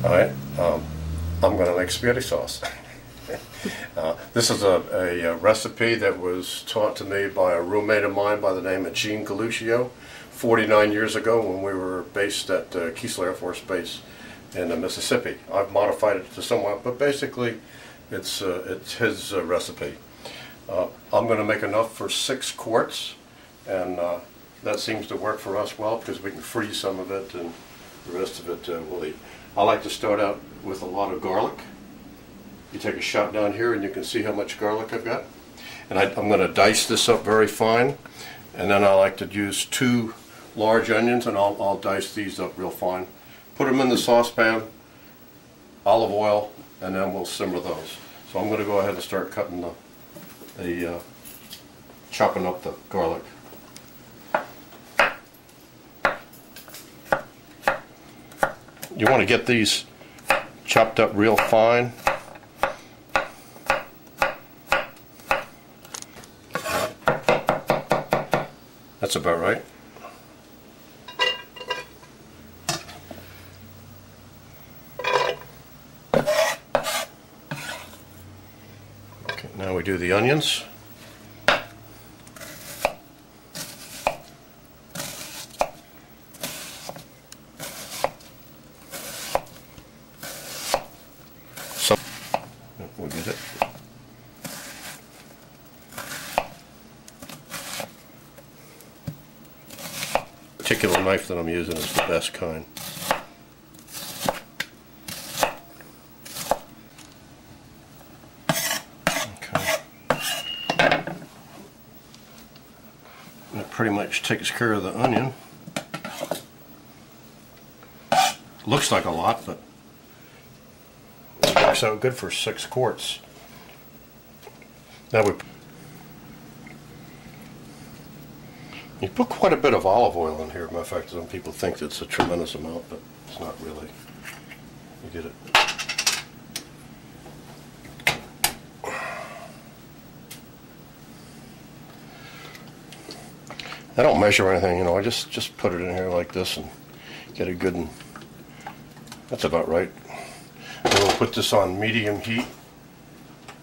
Alright, I'm going to make spaghetti sauce. This is a recipe that was taught to me by a roommate of mine by the name of Gene Galuccio 49 years ago when we were based at Keesler Air Force Base in Mississippi. I've modified it to somewhat, but basically it's his recipe. I'm going to make enough for 6 quarts, and that seems to work for us well because we can freeze some of it and the rest of it we'll eat. I like to start out with a lot of garlic. You take a shot down here and you can see how much garlic I've got. And I'm going to dice this up very fine, and then I like to use 2 large onions, and I'll dice these up real fine. Put them in the saucepan, olive oil, and then we'll simmer those. So I'm going to go ahead and start cutting chopping up the garlic. You want to get these chopped up real fine. That's about right. Okay, now we do the onions. We'll get it. The particular knife that I'm using is the best kind. Okay. That pretty much takes care of the onion. Looks like a lot, but it works out good for 6 quarts. Now you put quite a bit of olive oil in here. Matter of fact, some people think it's a tremendous amount, but it's not really. You get it. I don't measure anything, you know. I just put it in here like this and get it good, and that's about right. Then we'll put this on medium heat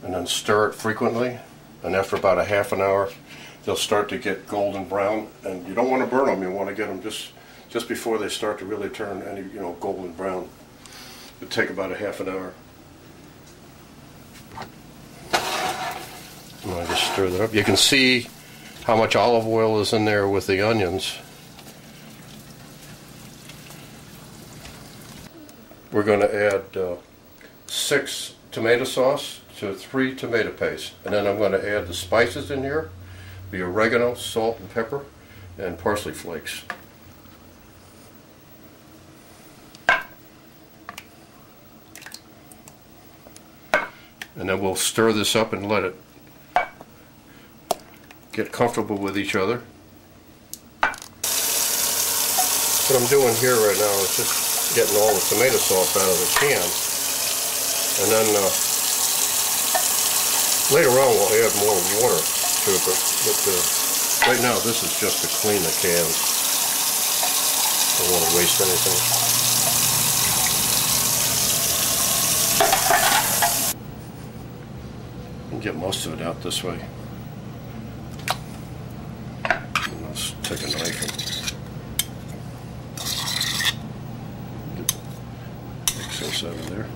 and then stir it frequently, and after about a half an hour they'll start to get golden brown, and you don't want to burn them. You want to get them just before they start to really turn any golden brown. It'll take about a half an hour. And I just stir that up. You can see how much olive oil is in there with the onions. We're going to add 6 tomato sauce to 3 tomato paste, and then I'm going to add the spices in here, the oregano, salt and pepper, and parsley flakes. And then we'll stir this up and let it get comfortable with each other. What I'm doing here right now is just getting all the tomato sauce out of the can, and then later on we'll add more water to it, but right now this is just to clean the cans. Don't want to waste anything. You can get most of it out this way. And let's take a knife and mix this out of there.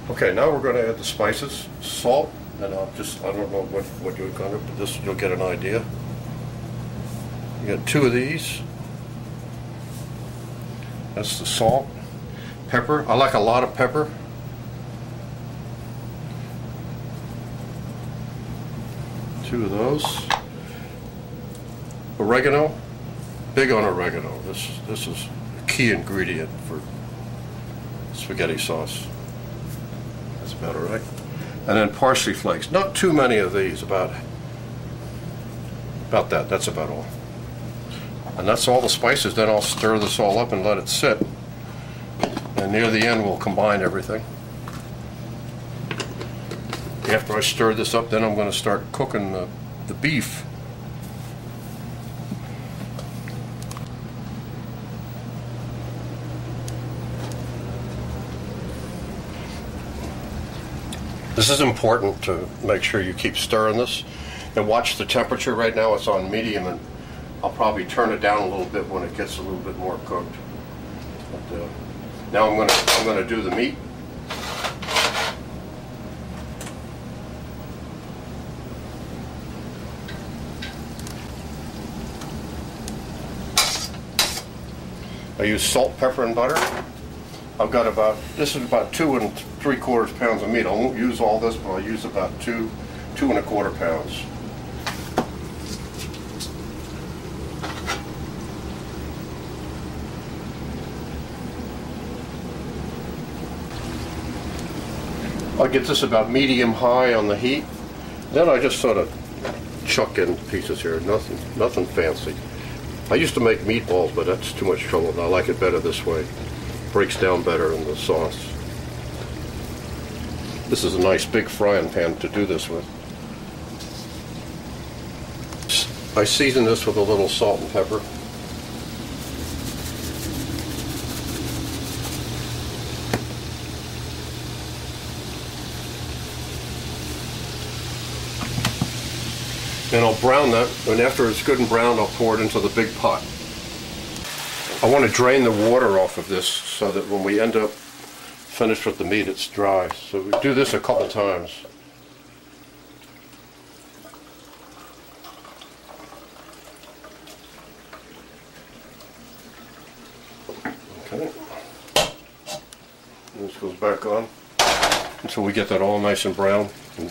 Okay, now we're going to add the spices, salt, and I don't know what you're going to, but this you'll get an idea. You got 2 of these. That's the salt. Pepper. I like a lot of pepper. Two of those. Oregano. Big on oregano. This is a key ingredient for spaghetti sauce. That's about all right. And then parsley flakes. Not too many of these, about About that, that's about all. And that's all the spices. Then I'll stir this all up and let it sit. And near the end we'll combine everything. After I stir this up, then I'm going to start cooking the beef. This is important to make sure you keep stirring this. And watch the temperature. Right now it's on medium, and I'll probably turn it down a little bit when it gets a little bit more cooked. But, now I'm going to do the meat. I use salt, pepper, and butter. I've got this is about 2 3/4 pounds of meat. I won't use all this, but I'll use about 2 1/4 pounds. I'll get this about medium-high on the heat. Then I just sort of chuck in pieces here. Nothing fancy. I used to make meatballs, but that's too much trouble. I like it better this way. Breaks down better in the sauce. This is a nice big frying pan to do this with. I season this with a little salt and pepper. And I'll brown that, and after it's good and browned, I'll pour it into the big pot. I want to drain the water off of this so that when we end up finished with the meat, it's dry. So we do this a couple times. Okay. And this goes back on until we get that all nice and brown. And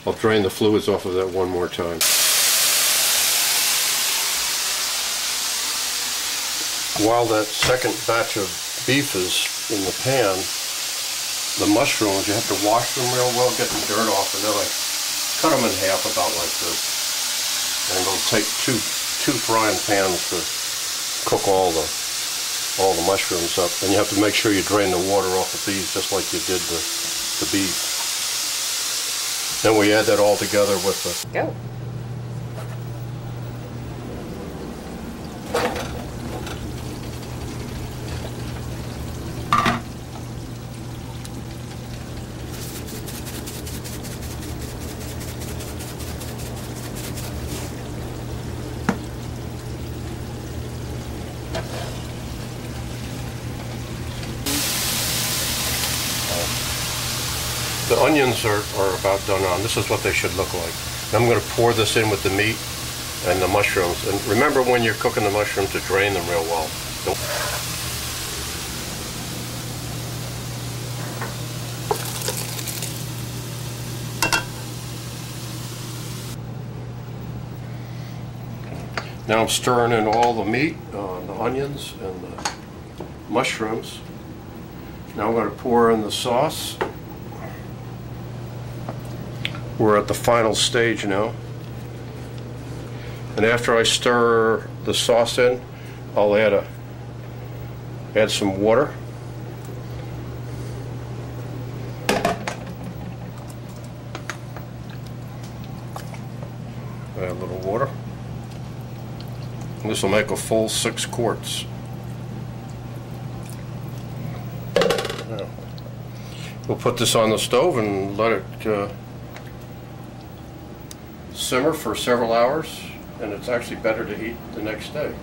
I'll drain the fluids off of that one more time. While that second batch of beef is in the pan, the mushrooms, you have to wash them real well, get the dirt off, and then I cut them in half about like this. And it'll take two frying pans to cook all the mushrooms up. And you have to make sure you drain the water off of these just like you did the beef. Then we add that all together with the... Go. The onions are about done on. This is what they should look like. And I'm going to pour this in with the meat and the mushrooms. And remember when you're cooking the mushrooms to drain them real well. Now I'm stirring in all the meat, the onions and the mushrooms. Now I'm going to pour in the sauce. We're at the final stage now. And after I stir the sauce in, I'll add some water. Add a little water. And this will make a full 6 quarts. Now, we'll put this on the stove and let it simmer for several hours, and it's actually better to eat the next day.